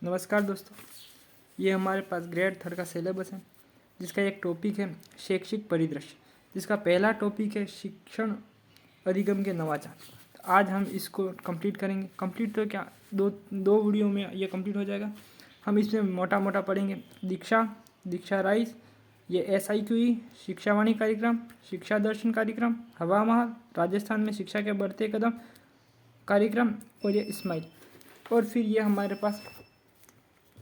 नमस्कार दोस्तों, ये हमारे पास ग्रेड 3 का सिलेबस है जिसका एक टॉपिक है शैक्षिक परिदृश्य, जिसका पहला टॉपिक है शिक्षण अधिगम के नवाचार। तो आज हम इसको कंप्लीट करेंगे। कंप्लीट तो क्या, दो वीडियो में ये कंप्लीट हो जाएगा। हम इसमें मोटा मोटा पढ़ेंगे दीक्षा राइस, ये SIQE, शिक्षावाणी कार्यक्रम, शिक्षा दर्शन कार्यक्रम, हवा महल, राजस्थान में शिक्षा के बढ़ते कदम कार्यक्रम और ये स्माइल। और फिर ये हमारे पास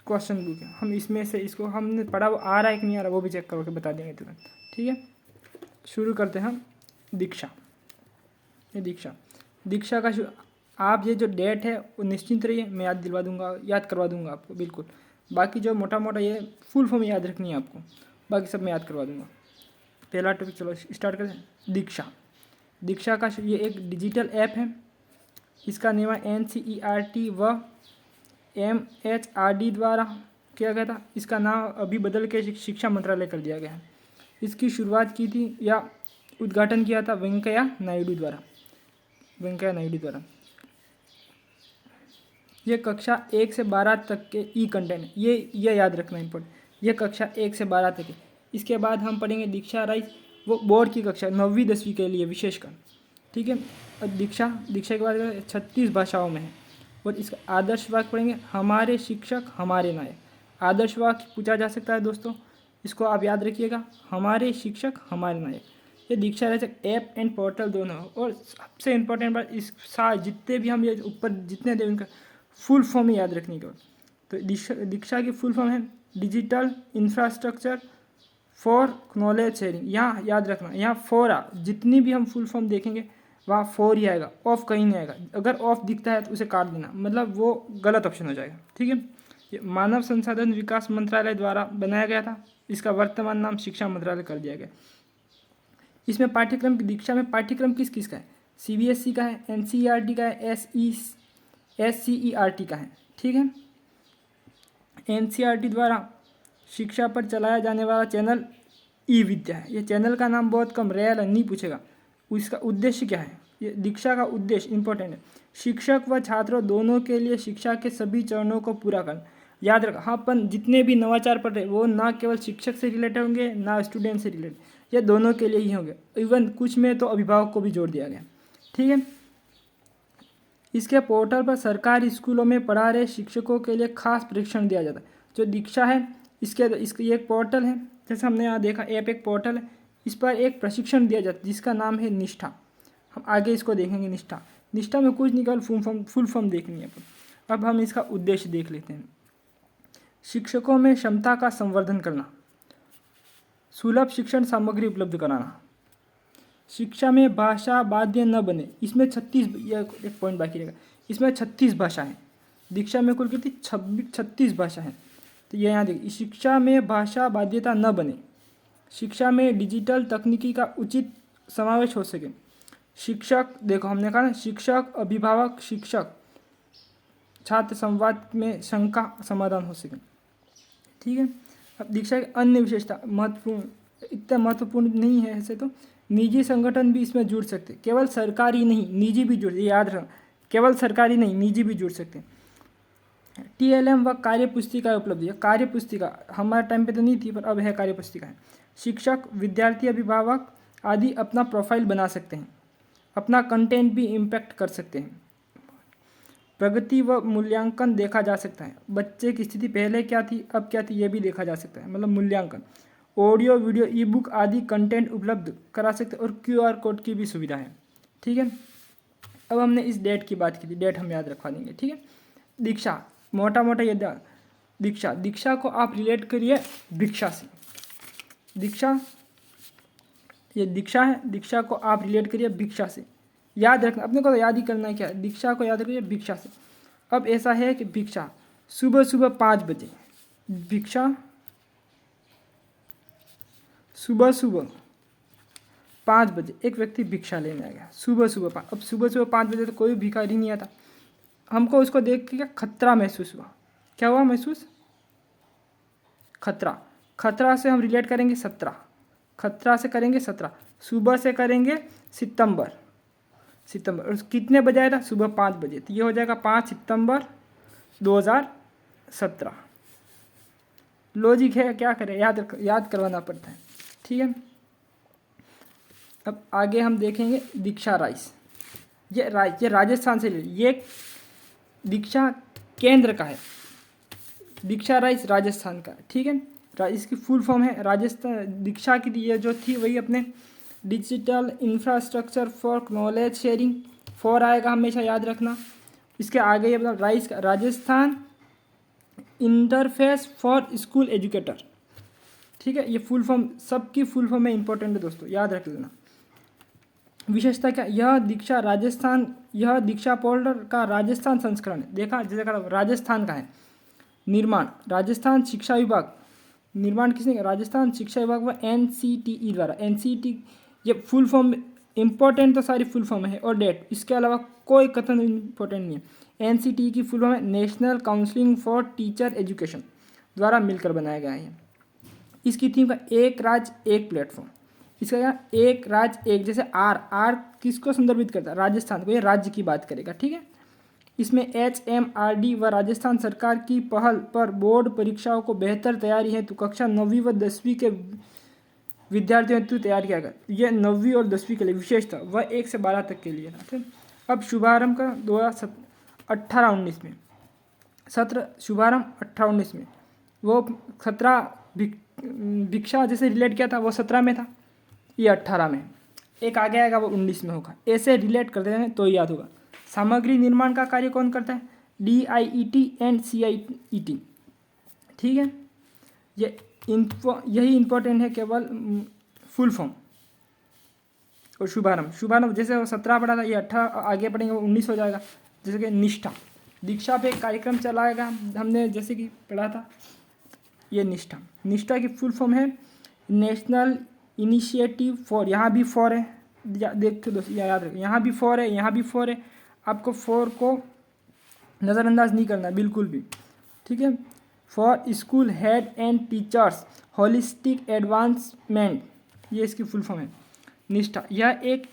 क्वेश्चन बुक है। हम इसमें से इसको हमने पढ़ा, वो आ रहा है कि नहीं आ रहा वो भी चेक करके बता देंगे तुरंत। ठीक है, शुरू करते हैं हम। दीक्षा, ये दीक्षा का आप ये जो डेट है वो निश्चिंत रहिए, मैं याद करवा दूंगा आपको बिल्कुल। बाकी जो मोटा मोटा ये फुल फॉर्म याद रखनी है आपको, बाकी सब मैं याद करवा दूंगा। पहला टॉपिक, चलो स्टार्ट करते हैं। दीक्षा का ये एक डिजिटल ऐप है। इसका निर्माण NCERT व MHRD द्वारा किया गया था। इसका नाम अभी बदल के शिक्षा मंत्रालय कर दिया गया है। इसकी शुरुआत की थी या उद्घाटन किया था वेंकैया नायडू द्वारा। ये कक्षा 1 से 12 तक के ई कंटेंट है, ये याद रखना इम्पोर्टेंट। ये कक्षा 1 से 12 तक है। इसके बाद हम पढ़ेंगे दीक्षा राइस, वो बोर्ड की कक्षा 9वीं 10वीं के लिए विशेषकर। ठीक है, और दीक्षा के बाद 36 भाषाओं में है। और इसका आदर्श वाक्य पढ़ेंगे, हमारे शिक्षक हमारे नायक। आदर्श वाक्य पूछा जा सकता है दोस्तों, इसको आप याद रखिएगा, हमारे शिक्षक हमारे नायक। ये दीक्षा राइस ऐप एंड पोर्टल दोनों। और सबसे इम्पोर्टेंट बात, इस जितने भी हम ये ऊपर जितने दें उनका फुल फॉर्म याद रखने के बाद। तो दीक्षा की फुल फॉर्म है digital infrastructure for knowledge sharing. यहाँ याद रखना, यहाँ फोर जितनी भी हम फुल फॉर्म देखेंगे वहाँ 4 ही आएगा, ऑफ कहीं नहीं आएगा। अगर ऑफ दिखता है तो उसे काट देना, मतलब वो गलत ऑप्शन हो जाएगा। ठीक है, ये मानव संसाधन विकास मंत्रालय द्वारा बनाया गया था। इसका वर्तमान नाम शिक्षा मंत्रालय कर दिया गया। इसमें पाठ्यक्रम, दीक्षा में पाठ्यक्रम किस किस का है? CBSE का है, NCERT का है, SCERT का है। ठीक है, NCERT द्वारा शिक्षा पर चलाया जाने वाला चैनल ई-विद्या है। ये चैनल का नाम बहुत कम रेयर है, नहीं पूछेगा। इसका उद्देश्य क्या है? ये दीक्षा का उद्देश्य इंपॉर्टेंट है, शिक्षक व छात्रों दोनों के लिए शिक्षा के सभी चरणों को पूरा करना। याद रखा, हाँ, अपन जितने भी नवाचार पढ़ रहे वो ना केवल शिक्षक से रिलेटेड होंगे ना स्टूडेंट से रिलेटेड, ये दोनों के लिए ही होंगे। इवन कुछ में तो अभिभावक को भी जोड़ दिया गया। ठीक है, इसके पोर्टल पर सरकारी स्कूलों में पढ़ा रहे शिक्षकों के लिए खास प्रशिक्षण दिया जाता है। जो दीक्षा है इसकी एक पोर्टल है, जैसे हमने यहाँ देखा ऐप एक पोर्टल है, इस पर एक प्रशिक्षण दिया जाता है जिसका नाम है निष्ठा। हम आगे इसको देखेंगे। निष्ठा में कुछ नहीं, केवल फुल फॉर्म देखनी है। अब हम इसका उद्देश्य देख लेते हैं। शिक्षकों में क्षमता का संवर्धन करना, सुलभ शिक्षण सामग्री उपलब्ध कराना, शिक्षा में भाषा बाध्य न बने। इसमें 36, एक पॉइंट बाकी रहेगा, इसमें 36 भाषा है। दीक्षा में कुल कितनी? 36 भाषा है। तो ये यहाँ देखिए, शिक्षा में भाषा बाध्यता न बने, शिक्षा में डिजिटल तकनीकी का उचित समावेश हो सके। शिक्षक, देखो हमने कहा ना, शिक्षक अभिभावक शिक्षक छात्र संवाद में शंका समाधान हो सके। ठीक है, अब दीक्षा की अन्य विशेषता महत्वपूर्ण, इतना महत्वपूर्ण नहीं है ऐसे तो, निजी संगठन भी इसमें जुड़ सकते, केवल सरकारी नहीं निजी भी जुड़, याद रखना, केवल सरकारी नहीं निजी भी जुड़ सकते। TLM व कार्य पुस्तिका उपलब्ध है। कार्य पुस्तिका हमारे टाइम पे तो नहीं थी, पर अब है कार्य पुस्तिका है। शिक्षक विद्यार्थी अभिभावक आदि अपना प्रोफाइल बना सकते हैं, अपना कंटेंट भी इम्पैक्ट कर सकते हैं। प्रगति व मूल्यांकन देखा जा सकता है, बच्चे की स्थिति पहले क्या थी अब क्या थी ये भी देखा जा सकता है, मतलब मूल्यांकन। ऑडियो वीडियो ई-बुक आदि कंटेंट उपलब्ध करा सकते हैं, और QR कोड की भी सुविधा है। ठीक है, अब हमने इस डेट की बात की थी, डेट हम याद रखवा देंगे। ठीक है, दीक्षा मोटा मोटा ये दीक्षा को आप रिलेट करिए भिक्षा से। ये दीक्षा है, दीक्षा को आप रिलेट करिए भिक्षा से। याद रखना, अपने को तो याद ही करना है क्या, दीक्षा को याद करिए भिक्षा से। अब ऐसा है कि भिक्षा सुबह 5 बजे, भिक्षा सुबह 5 बजे एक व्यक्ति भिक्षा लेने आ गया, सुबह 5। अब सुबह 5 बजे तो कोई भिखारी नहीं आता। हमको उसको देख के क्या खतरा महसूस हुआ, क्या हुआ महसूस? खतरा से हम रिलेट करेंगे 17, खतरा से करेंगे 17, सुबह से करेंगे सितंबर। और कितने बजे आया था? सुबह 5 बजे। तो ये हो जाएगा 5 सितंबर 2023। 17। लॉजिक है, क्या करें, याद करवाना पड़ता है। ठीक है, अब आगे हम देखेंगे दीक्षा राइस। ये राजस्थान से ये दीक्षा केंद्र का है, दीक्षा राइस राजस्थान का। ठीक है, इसकी फुल फॉर्म है राजस्थान दीक्षा की, ये जो थी वही अपने digital infrastructure for knowledge sharing, for आएगा हमेशा याद रखना। इसके आगे ये मतलब राइस का Rajasthan interface for school educator. ठीक है, ये फुल फॉर्म, सबकी फुल फॉर्म में इंपॉर्टेंट है दोस्तों, याद रख लेना। विशेषता क्या, यह दीक्षा पोर्टल का राजस्थान संस्करण है। देखा जैसे राजस्थान का है, निर्माण राजस्थान शिक्षा विभाग, निर्माण किसने किया, राजस्थान शिक्षा विभाग व NCTE द्वारा। NCT ये फुल फॉर्म इंपॉर्टेंट तो सारी फुल फॉर्म है, और डेट इसके अलावा कोई कथन इंपॉर्टेंट नहीं है। NCTE की फुल फॉर्म है national counselling for teacher education द्वारा मिलकर बनाया गया है। इसकी थीम का एक राज्य एक प्लेटफॉर्म, इसका क्या, एक राज्य एक, जैसे आर किसको संदर्भित करता है, राजस्थान को, ये राज्य की बात करेगा। ठीक है, इसमें HMRD व राजस्थान सरकार की पहल पर बोर्ड परीक्षाओं को बेहतर तैयारी हेतु कक्षा 9वीं व 10वीं के विद्यार्थियों हेतु तैयार किया गया। यह 9वीं और 10वीं के लिए विशेष था, वह 1 से 12 तक के लिए था। ठीक, अब शुभारंभ का 2018-19 में, सत्र शुभारंभ 18-19 में, वो 17 भिक्षा जैसे रिलेट किया था वो 17 में था, ये 18 में, एक आगे आएगा वो 19 में होगा। ऐसे रिलेट करते हैं तो याद होगा। सामग्री निर्माण का कार्य कौन करता है, DIET एंड CIET। ठीक है, यही इंपॉर्टेंट है, केवल फुल फॉर्म। और शुभारंभ जैसे वो 17 पढ़ा था, ये 18 आगे पढ़ेंगे वो 19 हो जाएगा। जैसे कि निष्ठा, दीक्षा पे एक कार्यक्रम चलाएगा हमने, जैसे कि पढ़ा था, ये निष्ठा की फुल फॉर्म है नेशनल इनिशिएटिव फॉर, यहाँ भी फॉर है, देखते दोस्तों याद रखें, यहाँ भी फॉर है, यहाँ भी फॉर है, आपको फॉर को नज़रअंदाज नहीं करना बिल्कुल भी। ठीक है, for school head and teachers holistic advancement, ये इसकी फुल फॉर्म है। निष्ठा, यह एक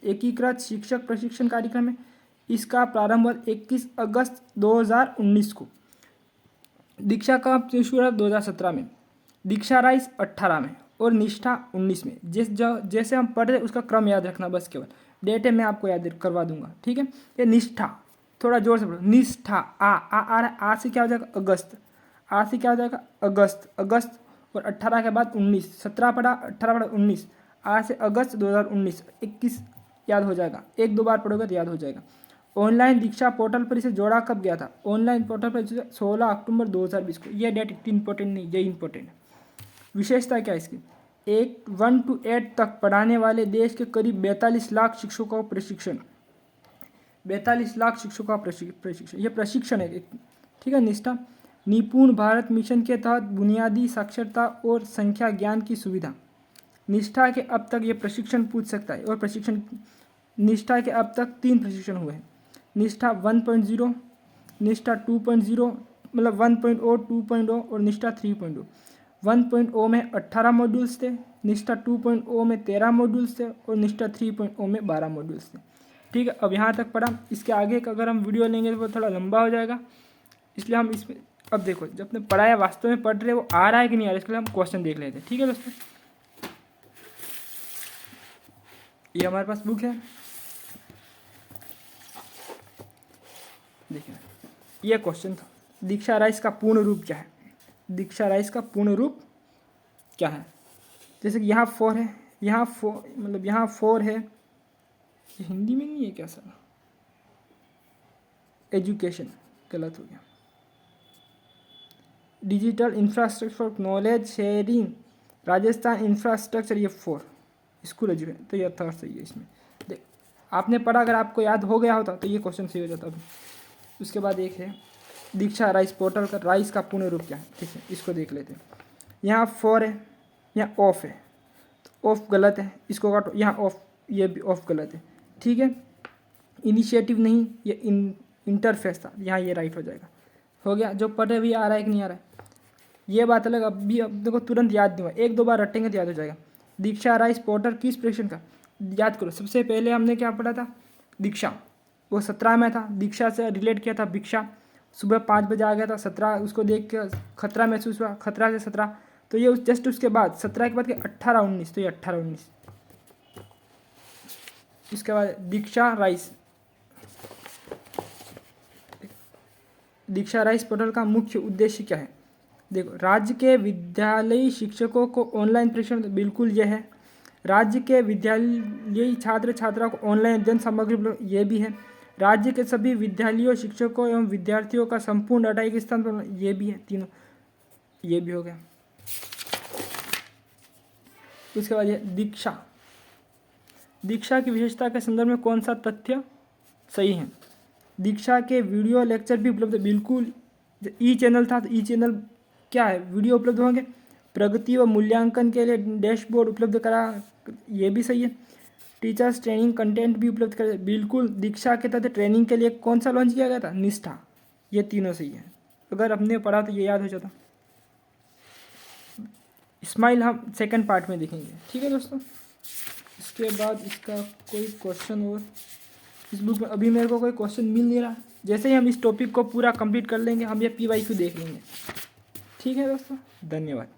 एकीकृत शिक्षक प्रशिक्षण कार्यक्रम है। इसका प्रारंभ 21 अगस्त 2019 को, दीक्षा का शुरू 2017 में, दीक्षा राइस 18 में और निष्ठा 19 में। जैसे हम पढ़ रहे उसका क्रम याद रखना बस, केवल डेट है मैं आपको याद करवा दूंगा। ठीक है, ये निष्ठा, थोड़ा जोर से पढ़ो, निष्ठा आ रहा है, आ से क्या हो जाएगा अगस्त, आ से क्या हो जाएगा अगस्त और 18 के बाद 19, 17 पढ़ा 18 पढ़ा 19, आ से अगस्त 2019, 21 याद हो जाएगा, 1-2 बार पढ़ोगे तो याद हो जाएगा। ऑनलाइन दीक्षा पोर्टल पर इसे जोड़ा कब गया था, ऑनलाइन पोर्टल पर 16 अक्टूबर 2020 को। ये डेट इतनी इंपॉर्टेंट नहीं, ये इंपॉर्टेंट है। विशेषता क्या है इसकी, 1 to 8 तक पढ़ाने वाले देश के करीब 42 लाख शिक्षकों का प्रशिक्षण, 42 लाख शिक्षकों का प्रशिक्षण, ये प्रशिक्षण है। ठीक है, निष्ठा निपुण भारत मिशन के तहत बुनियादी साक्षरता और संख्या ज्ञान की सुविधा। निष्ठा के अब तक ये प्रशिक्षण पूछ सकता है, और निष्ठा के अब तक 3 प्रशिक्षण हुए हैं, निष्ठा 1.0, निष्ठा 2.0 मतलब 1.0, 2.0 और निष्ठा 3.0। 1.0 में 18 मॉड्यूल्स थे, निष्ठा 2.0 में 13 मॉड्यूल्स थे और निष्ठा 3.0 में 12 मॉड्यूल्स थे। ठीक है, अब यहाँ तक पढ़ा। इसके आगे का अगर हम वीडियो लेंगे तो वो थोड़ा लंबा हो जाएगा, इसलिए हम इसमें अब देखो जब अपने पढ़ाया वास्तव में पढ़ रहे वो आ रहा है कि नहीं आ रहा है, इसके लिए हम क्वेश्चन देख लेते हैं। ठीक है दोस्तों, ये हमारे पास बुक है, देखिए ये क्वेश्चन था, दीक्षा राइस का पूर्ण रूप क्या है, दीक्षा राइस का पूर्ण रूप क्या है। जैसे कि यहाँ 4 है, यहाँ 4 मतलब यहाँ 4 है, ये हिंदी में नहीं है क्या सर, एजुकेशन गलत हो गया, digital infrastructure for knowledge sharing Rajasthan infrastructure, ये 4 स्कूल एजुकेशन, तो ये 3rd सही है। इसमें देख आपने पढ़ा, अगर आपको याद हो गया होता तो ये क्वेश्चन सही हो जाता। अभी उसके बाद एक है दीक्षा राइस पोर्टल का, राइस का पूर्ण रूप क्या है, ठीक है इसको देख लेते हैं। यहाँ 4 है, यहाँ ऑफ है, तो ऑफ गलत है, इसको काटो, यहाँ ऑफ, ये भी ऑफ गलत है। ठीक है, इनिशिएटिव नहीं, ये इंटरफेस था, यहाँ ये राइट हो जाएगा। हो गया, जो पढ़े भी आ रहा है कि नहीं आ रहा है ये बात अलग, अब देखो तुरंत याद नहीं हुआ, 1-2 बार रटेंगे तो याद हो जाएगा। दीक्षा राइस पोर्टल किस प्रशिक्षण का, याद करो। सबसे पहले हमने क्या पढ़ा था, दीक्षा वो 17 में था, दीक्षा से रिलेट किया था भिक्षा, सुबह 5 बजे आ गया था, 17 उसको देख के खतरा महसूस हुआ, खतरा से 17, तो ये जस्ट उसके बाद 17 के बाद के 18-19, तो ये 18-19। इसके बाद दीक्षा राइस पोर्टल का मुख्य उद्देश्य क्या है? देखो, राज्य के विद्यालयी शिक्षकों को ऑनलाइन प्रशिक्षण, बिल्कुल ये है। राज्य के विद्यालयी छात्र छात्राओं को ऑनलाइन अध्ययन सामग्री, ये भी है। राज्य के सभी विद्यालयों शिक्षकों एवं विद्यार्थियों का संपूर्ण डाटा एक स्थान पर, ये भी है। तीनों ये भी हो गया। उसके बाद ये दीक्षा की विशेषता के संदर्भ में कौन सा तथ्य सही है? दीक्षा के वीडियो लेक्चर भी उपलब्ध है, बिल्कुल। ई चैनल था तो ई चैनल क्या है, वीडियो उपलब्ध होंगे। प्रगति व मूल्यांकन के लिए डैशबोर्ड उपलब्ध करा, ये भी सही है। टीचर्स ट्रेनिंग कंटेंट भी उपलब्ध कर, बिल्कुल। दीक्षा के तहत ट्रेनिंग के लिए कौन सा लॉन्च किया गया था? निष्ठा। ये तीनों सही है, अगर हमने पढ़ा तो ये याद हो जाता। स्माइल हम सेकंड पार्ट में देखेंगे, ठीक है दोस्तों। इसके बाद इसका कोई क्वेश्चन और इस बुक में अभी मेरे को कोई क्वेश्चन मिल नहीं रहा। जैसे ही हम इस टॉपिक को पूरा कंप्लीट कर लेंगे हम ये PYQ देख लेंगे, ठीक है दोस्तों। धन्यवाद।